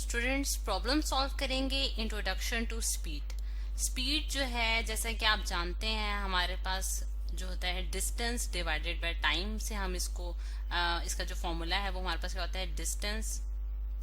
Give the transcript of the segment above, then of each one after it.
Students problem solve करेंगे introduction to speed. Speed जो है जैसा कि आप जानते हैं हमारे पास जो होता है डिस्टेंस डिवाइडेड बाय टाइम से हम इसका जो फॉर्मूला है वो हमारे पास क्या होता है, distance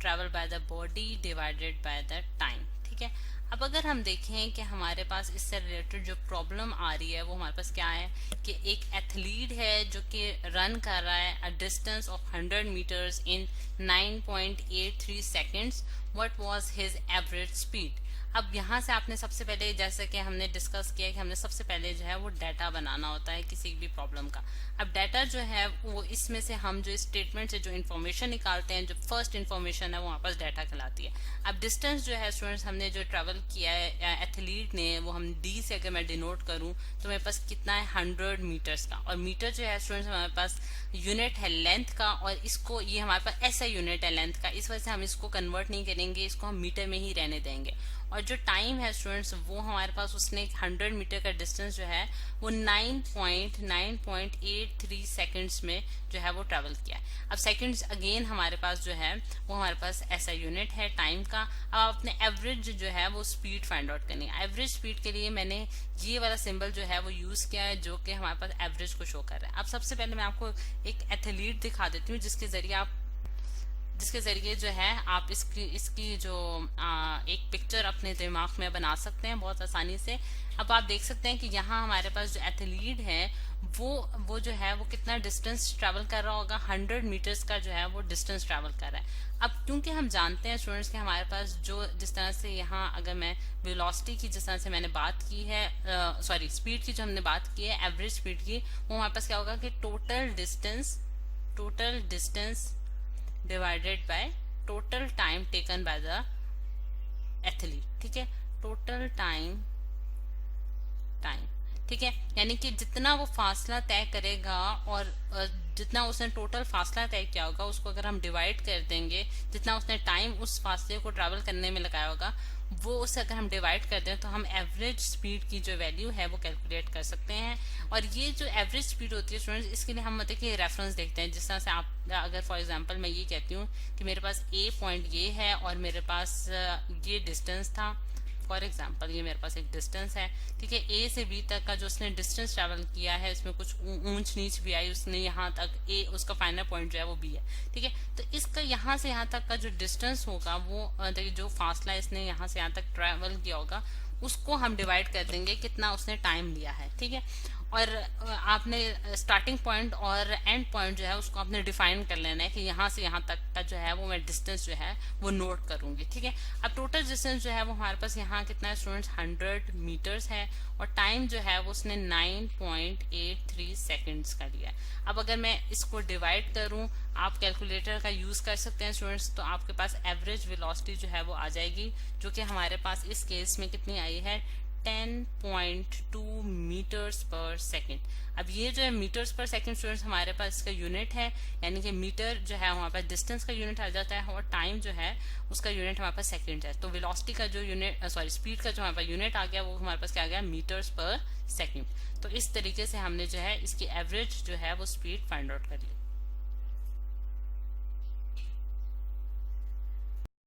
travel by the body divided by the time. ठीक है, अब अगर हम देखें कि हमारे पास इससे रिलेटेड जो प्रॉब्लम आ रही है वो हमारे पास क्या है कि एक एथलीट है जो कि रन कर रहा है अ डिस्टेंस ऑफ 100 मीटर्स इन 9.83 seconds. What was his average speed. अब यहाँ से आपने सबसे पहले, जैसे कि हमने डिस्कस किया कि हमने सबसे पहले जो है वो डाटा बनाना होता है किसी भी प्रॉब्लम का। अब डाटा जो है वो इसमें से हम जो स्टेटमेंट से जो इन्फॉर्मेशन निकालते हैं, जो फर्स्ट इन्फॉर्मेशन है वो हमारे पास डाटा कहलाती है। अब डिस्टेंस जो है स्टूडेंट्स हमने जो ट्रेवल किया है एथलीट ने, वो हम डी से अगर मैं डिनोट करूं तो मेरे पास कितना है 100 मीटर्स का। और मीटर जो है स्टूडेंट्स हमारे पास यूनिट है लेंथ का, और इसको ये हमारे पास ऐसा यूनिट है लेंथ का, इस वजह से हम इसको कन्वर्ट नहीं करेंगे, इसको हम मीटर में ही रहने देंगे। और जो टाइम है स्टूडेंट्स वो हमारे पास उसने 100 मीटर का डिस्टेंस जो है वो 9.83 सेकंड्स में जो है वो ट्रेवल किया है। अब सेकंड्स अगेन हमारे पास जो है वो हमारे पास ऐसा यूनिट है टाइम का। अब आप अपने एवरेज जो है वो स्पीड फाइंड आउट करनी है। एवरेज स्पीड के लिए मैंने ये वाला सिंबल जो है वो यूज किया है जो कि हमारे पास एवरेज को शो कर रहा है। अब सबसे पहले मैं आपको एक एथलीट दिखा देती हूँ जिसके जरिए जो है आप इसकी जो एक पिक्चर अपने दिमाग में बना सकते हैं बहुत आसानी से। अब आप देख सकते हैं कि यहाँ हमारे पास जो एथलीट है वो जो है वो कितना डिस्टेंस ट्रैवल कर रहा होगा, 100 मीटर्स का जो है वो डिस्टेंस ट्रैवल कर रहा है। अब क्योंकि हम जानते हैं स्टूडेंट्स कि हमारे पास जो जिस तरह से यहाँ अगर मैं वेलोसिटी की जिस तरह से मैंने बात की है, सॉरी स्पीड की जो हमने बात की है, एवरेज स्पीड की, वो हमारे पास क्या होगा कि total distance divided by total time taken by the athlete. ठीक है, टोटल टाइम, ठीक है, यानी कि जितना वो फासला तय करेगा और जितना उसने टोटल फासला तय किया होगा उसको अगर हम डिवाइड कर देंगे, जितना उसने टाइम उस फासले को ट्रैवल करने में लगाया होगा वो उसे अगर हम डिवाइड कर दें तो हम एवरेज स्पीड की जो वैल्यू है वो कैलकुलेट कर सकते हैं। और ये जो एवरेज स्पीड होती है स्टूडेंट्स, इसके लिए हम मतलब कि रेफरेंस देखते हैं। जिस तरह से आप अगर फॉर एग्जांपल मैं ये कहती हूँ कि मेरे पास ए पॉइंट ये है और मेरे पास ये डिस्टेंस था, फॉर एग्जाम्पल ये मेरे पास एक डिस्टेंस है, ठीक है, ए से बी तक का जो उसने डिस्टेंस ट्रैवल किया है इसमें कुछ ऊंच नीच भी आई, उसने यहाँ तक ए, उसका फाइनल पॉइंट जो है वो बी है। ठीक है, तो इसका यहाँ से यहाँ तक का जो डिस्टेंस होगा वो जो फासला इसने यहाँ से यहाँ तक ट्रैवल किया होगा उसको हम डिवाइड कर देंगे कितना उसने टाइम लिया है। ठीक है, और आपने स्टार्टिंग पॉइंट और एंड पॉइंट जो है उसको आपने डिफाइन कर लेना है कि यहाँ से यहाँ तक का जो है वो मैं डिस्टेंस जो है वो नोट करूंगी। ठीक है, अब टोटल डिस्टेंस जो है वो हमारे पास यहाँ कितना है स्टूडेंट्स, 100 मीटर्स है, और टाइम जो है वो उसने 9.83 सेकेंड्स का लिया है। अब अगर मैं इसको डिवाइड करूं, आप कैलकुलेटर का यूज कर सकते हैं स्टूडेंट्स, तो आपके पास एवरेज वेलोसिटी जो है वो आ जाएगी, जो कि हमारे पास इस केस में कितनी आई है, 10.2 मीटर्स पर सेकेंड। अब ये जो है मीटर्स पर सेकेंड स्टूडेंट्स हमारे पास इसका यूनिट है, यानी कि मीटर जो है हमारे पास डिस्टेंस का यूनिट आ जाता है और टाइम जो है उसका यूनिट हमारे पास सेकेंड है। तो वेलोसिटी का जो यूनिट, सॉरी स्पीड का जो हमारे पास यूनिट आ गया वो हमारे पास क्या आ गया, मीटर्स पर सेकेंड। तो इस तरीके से हमने जो है इसकी एवरेज जो है वो स्पीड फाइंड आउट कर ली।